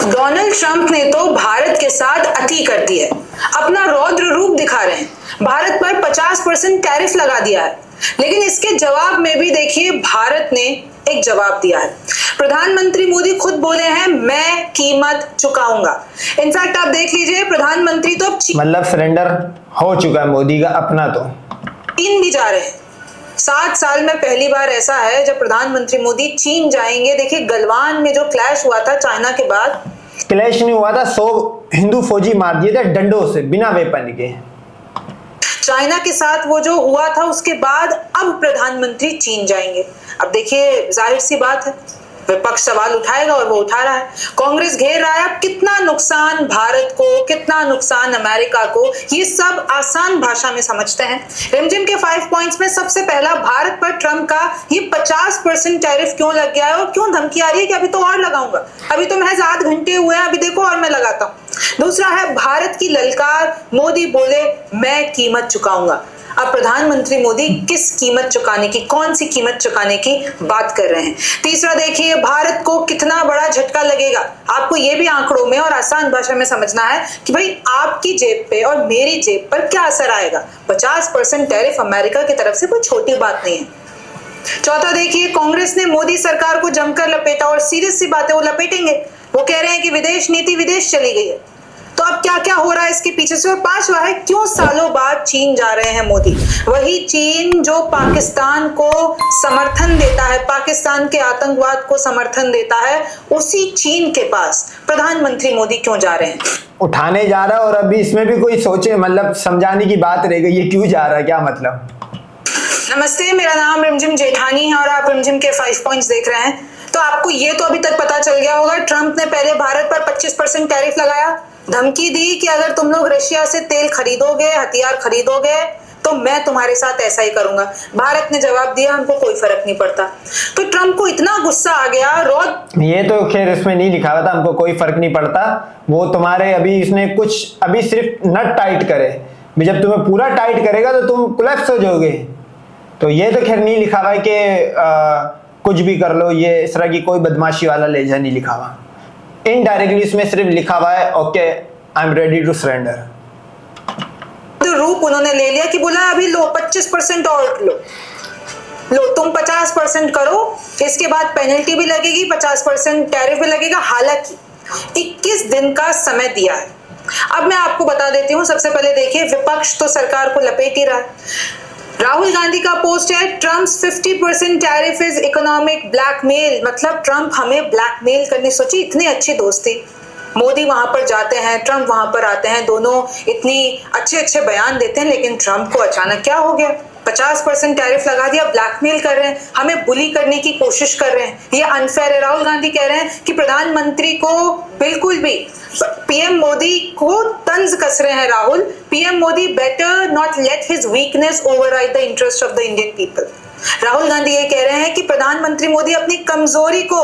Donald Trump ने तो भारत के साथ अति कर दी है, अपना रौद्र रूप दिखा रहे हैं, भारत पर 50% टैरिफ लगा दिया है। लेकिन इसके जवाब में भी देखिए भारत ने एक जवाब दिया है। प्रधानमंत्री मोदी खुद बोले हैं मैं कीमत चुकाऊंगा। इनफैक्ट आप देख लीजिए प्रधानमंत्री तो मतलब सरेंडर हो चुका है मोदी का अपना, तो चीन भी जा रहे हैं। 7 साल में पहली बार ऐसा है जब प्रधानमंत्री मोदी चीन जाएंगे। देखिए गलवान में जो क्लैश हुआ था चाइना के बाद, क्लैश नहीं हुआ था, 100 हिंदू फौजी मार दिए थे डंडों से बिना वेपन के। चाइना के साथ वो जो हुआ था उसके बाद अब प्रधानमंत्री चीन जाएंगे। अब देखिए जाहिर सी बात है विपक्ष सवाल उठाएगा और वो उठा रहा है, कांग्रेस घेर रहा है। अब कितना नुकसान भारत को, कितना नुकसान अमेरिका को, ये सब आसान भाषा में समझते हैं। रिमझिम के 5 पॉइंट्स में सबसे पहला, भारत पर ट्रंप का ये 50% टैरिफ क्यों लग गया है और क्यों धमकी आ रही है कि अभी तो और लगाऊंगा, अभी तो महज 8 घंटे हुए हैं, अभी देखो और मैं लगाता हूं। दूसरा है भारत की ललकार, मोदी बोले मैं कीमत चुकाऊंगा। अब प्रधानमंत्री मोदी किस कीमत चुकाने की, कौन सी कीमत चुकाने की बात कर रहे हैं। तीसरा देखिए भारत को कितना बड़ा झटका लगेगा। आपको ये भी आंकड़ों में और आसान भाषा में समझना है कि भाई आपकी जेब पे और मेरी जेब पर क्या असर आएगा। 50% टैरिफ अमेरिका की तरफ से कोई छोटी बात नहीं है। चौथा देखिए कांग्रेस ने मोदी सरकार को जमकर लपेटा और सीरियस सी बातें वो लपेटेंगे। वो कह रहे हैं कि विदेश नीति विदेश चली गई है। तो अब क्या क्या हो रहा है इसके पीछे से। और पांचवा है क्यों सालों बाद चीन जा रहे हैं मोदी। वही चीन जो पाकिस्तान को समर्थन देता है, पाकिस्तान के आतंकवाद को समर्थन देता है, उसी चीन के पास प्रधानमंत्री मोदी क्यों जा रहे हैं। उठाने जा रहा है और अभी इसमें भी कोई सोचे, मतलब समझाने की बात रह गई, ये क्यों जा रहा है, क्या मतलब। नमस्ते, मेरा नाम रिमझिम जेठानी है और आप रिमझिम के 5 पॉइंट्स देख रहे हैं। तो आपको ये तो अभी तक पता चल गया होगा ट्रंप ने पहले भारत पर 25% टैरिफ लगाया, धमकी दी कि अगर तुम लोग रशिया से तेल खरीदोगे, हथियार खरीदोगे तो मैं तुम्हारे साथ ऐसा ही करूंगा। भारत ने जवाब दिया हमको कोई फर्क नहीं पड़ता। तो ट्रंप को इतना गुस्सा आ गया। ये तो खैर इसमें नहीं लिखा हुआ था हमको कोई फर्क नहीं पड़ता, वो तुम्हारे अभी इसने कुछ अभी सिर्फ नट टाइट करे, जब तुम्हें पूरा टाइट करेगा तो तुम कोलैप्स हो जाओगे। तो ये तो खैर नहीं लिखा हुआ है कि कुछ भी कर लो, ये इस तरह की कोई बदमाशी वाला लहजा नहीं लिखा हुआ। इनडायरेक्टली इसमें सिर्फ लिखा हुआ है okay I am ready to surrender. तो रूप उन्होंने ले लिया कि बोला अभी लो 25% और लो तुम 50% करो, इसके बाद पेनल्टी भी लगेगी, 50% टैरिफ भी लगेगा। हालांकि 21 दिन का समय दिया है। अब मैं आपको बता देती हूँ। सबसे पहले देखिए विपक्ष तो सरकार को लपेट ही रहा है। राहुल गांधी का पोस्ट है Trump's 50% tariff is economic blackmail. मतलब ट्रंप हमें ब्लैकमेल करने, सोची इतनी अच्छी दोस्ती, मोदी वहां पर जाते हैं, ट्रंप वहां पर आते हैं, दोनों इतनी अच्छे बयान देते हैं, लेकिन ट्रंप को अचानक क्या हो गया, 50% टैरिफ लगा दिया, ब्लैकमेल कर रहे हैं, हमें बुली करने की कोशिश कर रहे हैं, ये अनफेयर है। राहुल गांधी कह रहे हैं कि प्रधानमंत्री को बिल्कुल भी, पीएम मोदी को तंज कस रहे हैं Rahul, PM Modi better not let his weakness override the interest of the Indian people. Rahul Gandhi ये कह रहे हैं कि प्रधानमंत्री मोदी अपनी कमजोरी को,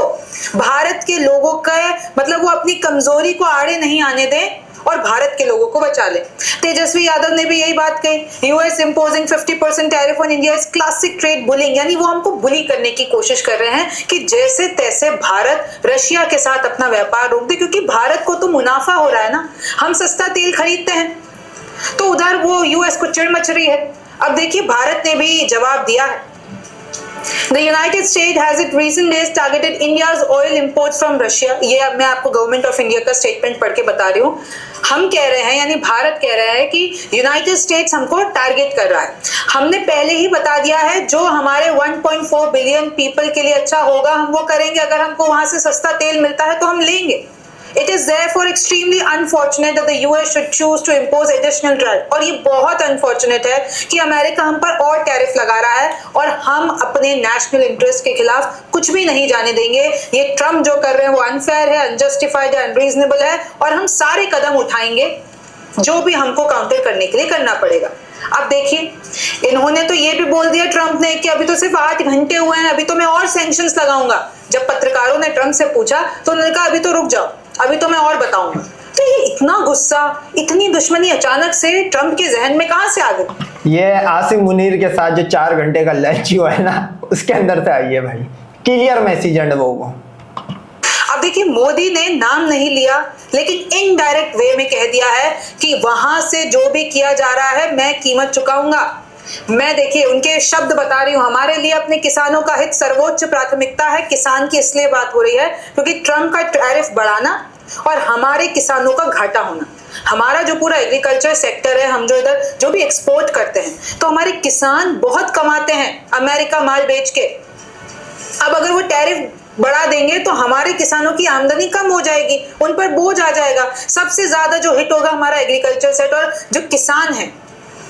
भारत के लोगों का मतलब वो अपनी कमजोरी को आड़े नहीं आने दें और भारत के लोगों को बचा ले। तेजस्वी यादव ने भी यही बात कही, US imposing 50% tariff on India is classic trade bullying. यानी वो हमको बुली करने की कोशिश कर रहे हैं कि जैसे तैसे भारत रशिया के साथ अपना व्यापार रोक दे, क्योंकि भारत को तो मुनाफा हो रहा है ना, हम सस्ता तेल खरीदते हैं, तो उधर वो यूएस को चिढ़ मच रही है। अब देखिए भारत ने भी जवाब दिया है। The United States has in recent days targeted India's oil imports from Russia। ये अब मैं आपको गवर्नमेंट ऑफ इंडिया का स्टेटमेंट पढ़ के बता रही हूँ। हम कह रहे हैं, यानी भारत कह रहा है कि यूनाइटेड स्टेट्स हमको टारगेट कर रहा है। हमने पहले ही बता दिया है जो हमारे 1.4 बिलियन पीपल के लिए अच्छा होगा हम वो करेंगे। अगर हमको वहां से सस्ता तेल मिलता है तो हम लेंगे। It is therefore extremely unfortunate that the US should choose to impose additional tariff। और ये बहुत अनफॉर्चुनेट है कि अमेरिका हम पर और टैरिफ लगा रहा है और हम अपने नेशनल इंटरेस्ट के खिलाफ कुछ भी नहीं जाने देंगे। ये ट्रम्प जो कर रहे हैं वो अनफेयर है, अनजस्टिफाइड है, अनरीजनेबल है और हम सारे कदम उठाएंगे जो भी हमको काउंटर करने के लिए करना पड़ेगा। अब देखिए इन्होंने तो ये भी बोल दिया ट्रंप ने कि अभी तो सिर्फ 8 घंटे हुए हैं, अभी तो मैं और सैंक्शंस लगाऊंगा। जब पत्रकारों ने ट्रंप से पूछा तो उन्होंने कहा अभी तो रुक जाओ, अभी तो मैं और बताऊंगा। तो ये इतना गुस्सा, इतनी दुश्मनी अचानक से ट्रंप के जहन में कहां से आ गई। ये आसिम मुनीर के साथ जो 4 घंटे का लंच हुआ है ना, उसके अंदर से आई है भाई, क्लियर मैसेज एंड वो। अब देखिए, मोदी ने नाम नहीं लिया लेकिन इनडायरेक्ट वे में कह दिया है कि वहां से जो भी किया जा रहा है मैं कीमत चुकाऊंगा। मैं देखिए उनके शब्द बता रही हूं, हमारे लिए अपने किसानों का हित सर्वोच्च प्राथमिकता है। किसान की इसलिए बात हो रही है क्योंकि ट्रंप का टैरिफ बढ़ाना और हमारे किसानों का घाटा होना। हमारा जो पूरा एग्रीकल्चर सेक्टर है, हम जो इधर जो भी एक्सपोर्ट करते हैं, तो हमारे किसान बहुत कमाते हैं अमेरिका माल बेच के। अब अगर वो टैरिफ बढ़ा देंगे तो हमारे किसानों की आमदनी कम हो जाएगी, उन पर बोझ आ जाएगा। सबसे ज्यादा जो हिट होगा हमारा एग्रीकल्चर सेक्टर, और जो किसान है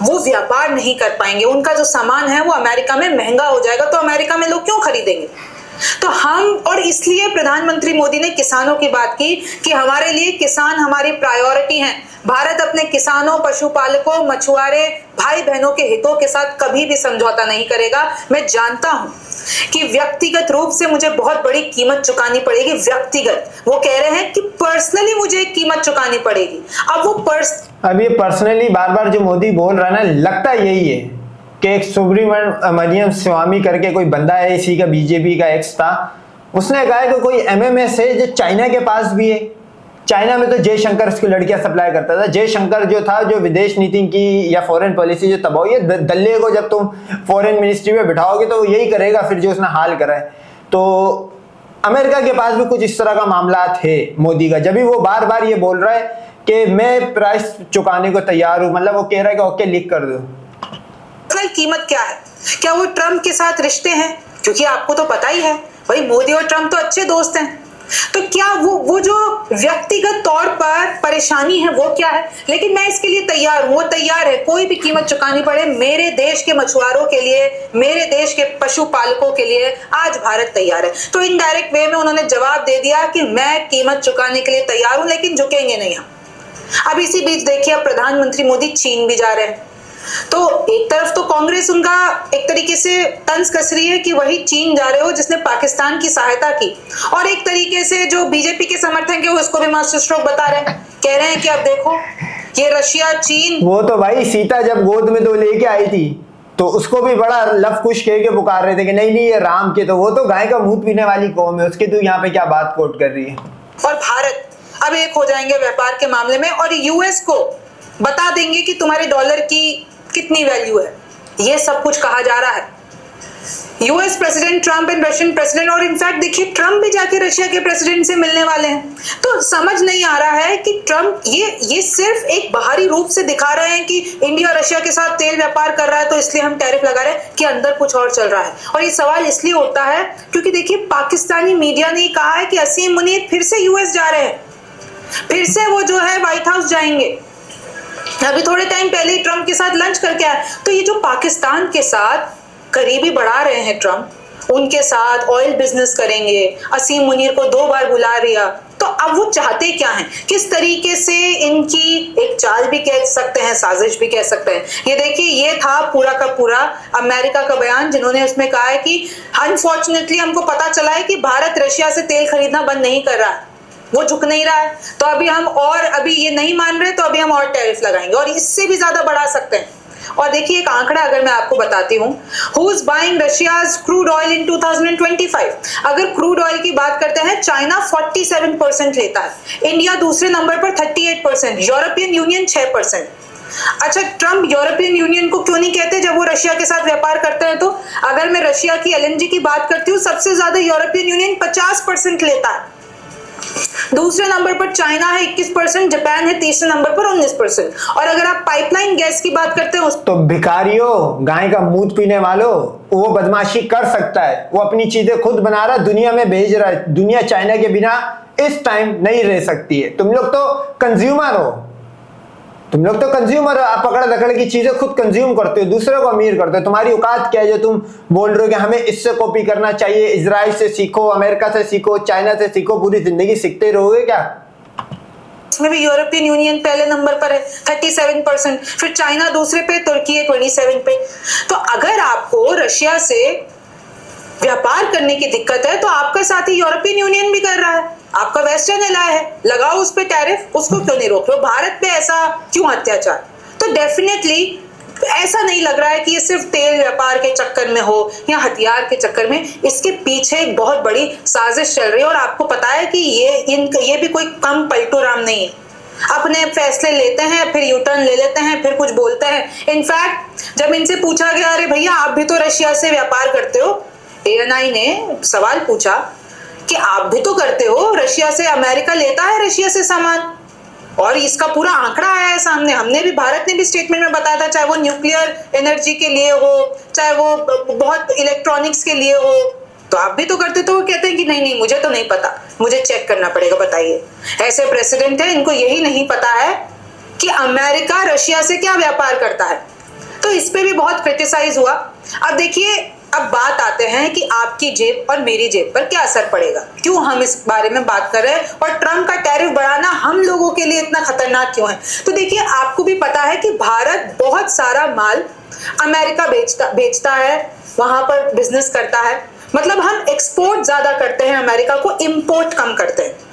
वो व्यापार नहीं कर पाएंगे, उनका जो सामान है वो अमेरिका में महंगा हो जाएगा, तो अमेरिका में लोग क्यों खरीदेंगे। तो हम, और इसलिए प्रधानमंत्री मोदी ने किसानों की बात की कि हमारे लिए किसान हमारी प्रायोरिटी हैं। भारत अपने किसानों, पशुपालकों, मछुआरे भाई बहनों के हितों के साथ कभी भी समझौता नहीं करेगा। मैं जानता हूं कि व्यक्तिगत रूप से मुझे बहुत बड़ी कीमत चुकानी पड़ेगी। व्यक्तिगत, वो कह रहे हैं कि पर्सनली मुझे एक कीमत चुकानी पड़ेगी। अब वो अब ये पर्सनली बार बार जो मोदी बोल रहा है ना, लगता यही है कि एक सुब्रमण्यम स्वामी करके कोई बंदा है, इसी का बीजेपी का एक्स था, उसने कहा है कि कोई एमएमएस है जो चाइना के पास भी है। चाइना में तो जयशंकर उसकी लड़कियां सप्लाई करता था। जयशंकर जो था, जो विदेश नीति की या फॉरेन पॉलिसी जो तबाही है, दल्ले को जब तुम फॉरेन मिनिस्ट्री में बिठाओगे तो यही करेगा फिर जो उसने हाल करा है। तो अमेरिका के पास भी कुछ इस तरह का मामला थे मोदी का, जब भी वो बार बार ये बोल रहा है कि मैं प्राइस चुकाने को तैयार हूं, मतलब वो कह रहा है कि ओके लिख कर दो। कीमत क्या है? क्या वो ट्रंप के साथ रिश्ते हैं? क्योंकि आपको तो पता ही है भाई, मोदी और ट्रंप तो अच्छे दोस्त हैं। तो क्या वो जो व्यक्तिगत तौर पर परेशानी है वो क्या है? लेकिन मैं इसके लिए तैयार हूं, वो तैयार है, कोई भी कीमत चुकानी पड़े मेरे देश के मछुआरों के लिए, मेरे देश के पशुपालकों के लिए आज भारत तैयार है। तो इनडायरेक्ट वे में उन्होंने जवाब दे दिया कि मैं कीमत चुकाने के लिए तैयार हूं, लेकिन झुकेंगे नहीं हम। अब इसी बीच देखिए, अब प्रधानमंत्री मोदी चीन भी जा रहे हैं। तो एक तरफ तो कांग्रेस उनका एक तरीके से तंज कस रही है कि वही चीन जा रहे हो जिसने पाकिस्तान की सहायता की, और एक तरीके से जो बीजेपी के समर्थक है वो इसको भी मास्टर स्ट्रोक बता रहे हैं, कह रहे हैं कि अब देखो ये रशिया, चीन, वो तो भाई सीता जब गोद में 2 लेके आई थी तो उसको भी बड़ा लव कुश कह के पुकार रहे थे कि नहीं नहीं ये राम के, तो वो तो गाय का मुंह पीने वाली कौम है, उसकी तू यहाँ पे क्या बात कोट कर रही है। और भारत अब एक हो जाएंगे व्यापार के मामले में, और यूएस को बता देंगे कि तुम्हारे डॉलर की कितनी वैल्यू है। ये सब कुछ कहा जा रहा है। US president Trump and Russian president, और इनफैक्ट देखिए ट्रंप भी जाके रशिया के प्रेसिडेंट से मिलने वाले हैं। तो समझ नहीं आ रहा है कि ट्रंप ये सिर्फ एक बाहरी रूप से दिखा रहे हैं कि इंडिया रशिया के साथ तेल व्यापार कर रहा है तो इसलिए हम टैरिफ लगा रहे हैं, कि अंदर कुछ और चल रहा है। और ये सवाल इसलिए होता है क्योंकि देखिए पाकिस्तानी मीडिया ने कहा है कि असीम मुनीर फिर से यूएस जा रहे हैं, फिर से वो जो है व्हाइट हाउस जाएंगे। अभी थोड़े टाइम पहले ही ट्रंप के साथ लंच करके आए। तो ये जो पाकिस्तान के साथ करीबी बढ़ा रहे हैं ट्रंप, उनके साथ ऑयल बिजनेस करेंगे, असीम मुनीर को 2 बार बुला लिया, तो अब वो चाहते क्या हैं? किस तरीके से इनकी एक चाल भी कह सकते हैं, साजिश भी कह सकते हैं। ये देखिए, ये था पूरा का पूरा अमेरिका का बयान, जिन्होंने उसमें कहा है कि अनफॉर्चुनेटली हमको पता चला है कि भारत रशिया से तेल खरीदना बंद नहीं कर रहा है, वो झुक नहीं रहा है, तो अभी हम, और अभी ये नहीं मान रहे तो अभी हम और टैरिफ लगाएंगे और इससे भी ज्यादा बढ़ा सकते हैं। और देखिए एक आंकड़ा अगर मैं आपको बताती हूँ, who is buying Russia's crude oil in 2025। अगर क्रूड ऑयल की बात करते हैं, चाइना 47% लेता है, इंडिया दूसरे नंबर पर 38%, यूरोपियन यूनियन 6%। अच्छा, ट्रंप यूरोपियन यूनियन को क्यों नहीं कहते जब वो रशिया के साथ व्यापार करते हैं? तो अगर मैं रशिया की एलएनजी की बात करती हूँ, सबसे ज्यादा यूरोपियन यूनियन 50% लेता है, दूसरे नंबर पर चाइना है 21%, जापान है तीसरे नंबर पर 19%। और अगर आप पाइपलाइन गैस की बात करते हैं तो भिखारियों, गाय का मूत पीने वालों, वो बदमाशी कर सकता है, वो अपनी चीजें खुद बना रहा है, दुनिया में भेज रहा है। दुनिया चाइना के बिना इस टाइम नहीं रह सकती है। तुम लोग तो कंज्यूमर हो, तुम लोग तो कंज्यूमर हो, आप पकड़ दकड़ की चीजें खुद कंज्यूम करते हो, दूसरे को अमीर करते हो। तुम्हारी औकात क्या है जो तुम बोल रहे हो कि हमें इससे कॉपी करना चाहिए? इजराइल से सीखो, अमेरिका से सीखो, चाइना से सीखो, पूरी जिंदगी सीखते रहोगे क्या? इसमें भी यूरोपियन यूनियन पहले नंबर पर है 37%, फिर चाइना दूसरे पे, तुर्की है 27 पे। तो अगर आपको रशिया से व्यापार करने की दिक्कत है तो आपका साथी यूरोपियन यूनियन भी कर रहा है, आपका वेस्टर्न एलाय है, लगाओ उस पे टैरिफ, उसको क्यों नहीं रोक रहे हो? भारत पे ऐसा क्यों अत्याचार? तो डेफिनेटली ऐसा नहीं लग रहा है कि ये सिर्फ तेल व्यापार के चक्कर में हो या हथियार के चक्कर में, इसके पीछे एक बहुत बड़ी साजिश चल रही है। और आपको पता है कि ये भी कोई कम पलटू राम नहीं है, अपने फैसले लेते हैं, फिर यू टर्न ले लेते हैं, फिर कुछ बोलते हैं। इनफैक्ट जब इनसे पूछा गया, अरे भैया आप भी तो रशिया से व्यापार करते हो, ANI ने सवाल पूछा कि आप भी तो करते हो, रशिया से, अमेरिका लेता है रशिया से सामान, और इसका पूरा आंकड़ा आया है सामने। हमने भी, भारत ने भी स्टेटमेंट में बताया था, चाहे वो न्यूक्लियर एनर्जी के लिए हो, चाहे वो बहुत इलेक्ट्रॉनिक्स के लिए हो, तो आप भी तो करते। तो वो कहते हैं कि नहीं नहीं मुझे तो नहीं पता, मुझे चेक करना पड़ेगा, बताइए। ऐसे प्रेसिडेंट है, इनको यही नहीं पता है कि अमेरिका रशिया से क्या व्यापार करता है। तो इस पे भी बहुत क्रिटिसाइज हुआ। अब देखिए, अब बात आते हैं कि आपकी जेब और मेरी जेब पर क्या असर पड़ेगा, क्यों हम इस बारे में बात कर रहे हैं, और ट्रम्प का टैरिफ बढ़ाना हम लोगों के लिए इतना खतरनाक क्यों है। तो देखिए, आपको भी पता है कि भारत बहुत सारा माल अमेरिका बेचता है, वहां पर बिजनेस करता है। मतलब हम एक्सपोर्ट ज्यादा करते हैं अमेरिका को, इंपोर्ट कम करते हैं।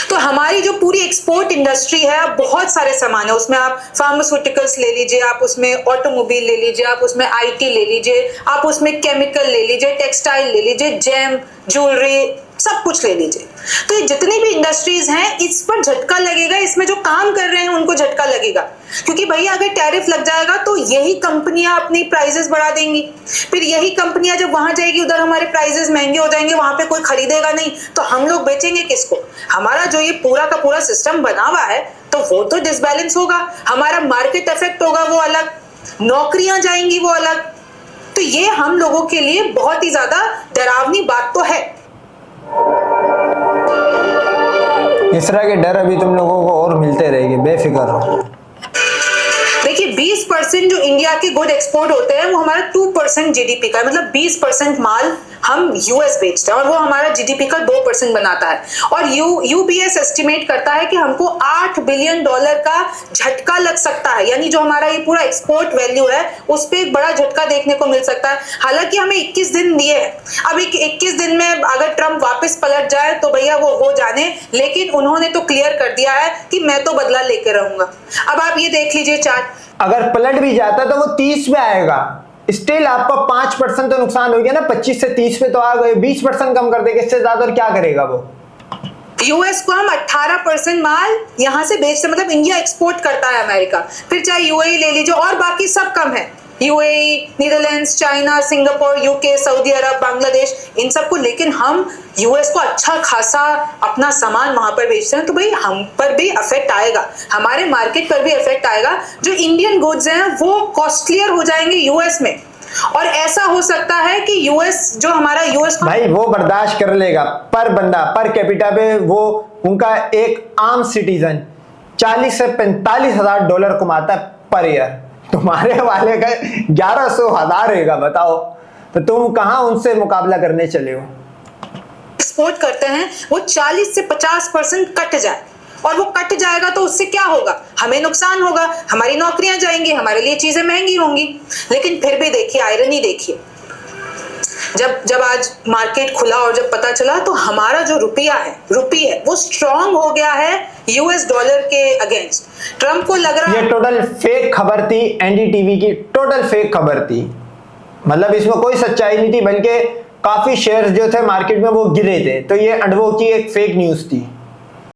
तो हमारी जो पूरी एक्सपोर्ट इंडस्ट्री है, अब बहुत सारे सामान है उसमें, आप फार्मास्यूटिकल्स ले लीजिए, आप उसमें ऑटोमोबाइल ले लीजिए, आप उसमें IT ले लीजिए, आप उसमें केमिकल ले लीजिए, टेक्सटाइल ले लीजिए, जेम, ज्वेलरी, सब कुछ ले लीजिए। तो ये जितनी भी इंडस्ट्रीज हैं, इस पर झटका लगेगा, इसमें जो काम कर रहे हैं उनको झटका लगेगा, क्योंकि भैया अगर टैरिफ लग जाएगा तो यही कंपनियां अपनी प्राइसेस बढ़ा देंगी, फिर यही कंपनियां जब वहां जाएगी, उधर हमारे प्राइसेस महंगे हो जाएंगे, वहां पे कोई खरीदेगा नहीं, तो हम लोग बेचेंगे किसको। हमारा जो ये पूरा का पूरा सिस्टम बना हुआ है, तो वो तो डिसबैलेंस होगा, हमारा मार्केट इफेक्ट होगा वो अलग, नौकरियां जाएंगी वो अलग। तो ये हम लोगों के लिए बहुत ही ज्यादा डरावनी बात तो है। इस तरह के डर अभी तुम लोगों को और मिलते रहेंगे, बेफिक्र रहो। देखिए, 20% जो इंडिया के गुड एक्सपोर्ट होते हैं वो हमारा 2% GDP का है, मतलब 20% माल हम US बेचते हैं, और वो हमारा GDP का 2% बनाता है। और UBS एस्टिमेट करता है कि हमको $8 बिलियन का झटका लग सकता है, यानी जो हमारा ये पूरा एक्सपोर्ट वैल्यू है उस पर एक बड़ा झटका देखने को मिल सकता है। हालांकि हमें 21 दिन दिए हैं, अब 21 दिन में अगर ट्रम्प वापस पलट जाए तो भैया वो जाने, लेकिन उन्होंने तो क्लियर कर दिया है कि मैं तो बदला लेके रहूंगा। अब आप ये देख लीजिए चार्ट, अगर पलट भी जाता तो वो 30 पे आएगा, स्टिल आपका 5% तो नुकसान हो गया ना, 25 से 30 पे तो आ गए, 20% कम कर देगा, इससे ज्यादा और क्या करेगा वो। US को हम 18% माल यहां से बेचते, मतलब इंडिया एक्सपोर्ट करता है अमेरिका, फिर चाहे UAE ले लीजिए, और बाकी सब कम है, UAE, Netherlands, China, Singapore, UK, सऊदी अरब, बांग्लादेश, इन सबको, लेकिन हम US को अच्छा खासा अपना सामान वहां पर बेचते हैं। तो भाई हम पर भी इफेक्ट आएगा, हमारे मार्केट पर भी इफेक्ट आएगा। जो इंडियन गुड्स हैं वो कॉस्टलियर हो जाएंगे US में, और ऐसा हो सकता है कि US जो हमारा US भाई वो बर्दाश्त कर लेगा, पर बंदा, पर कैपिटा पे वो, उनका एक आम सिटीजन 40 से 45 हजार डॉलर कमाता है पर ईयर, तुम्हारे वाले का 1100,000 रहेगा, बताओ। तो तुम कहां उनसे मुकाबला करने चले हो। एक्सपोर्ट करते हैं वो 40 से 50% कट जाए, और वो कट जाएगा तो उससे क्या होगा, हमें नुकसान होगा, हमारी नौकरियां जाएंगी, हमारे लिए चीजें महंगी होंगी। लेकिन फिर भी देखिए, आयरनी देखिए, जब आज मार्केट खुला और जब पता चला, तो हमारा जो रुपी है वो स्ट्रांग हो गया है US डॉलर के अगेंस्ट। ट्रम्प को लग रहा, ये टोटल फेक खबर थी, NDTV की टोटल फेक खबर थी, मतलब इसमें कोई सच्चाई नहीं थी, बल्कि काफी शेयर्स जो थे मार्केट में वो गिरे थे, तो ये अडवो की एक फेक न्यूज थी।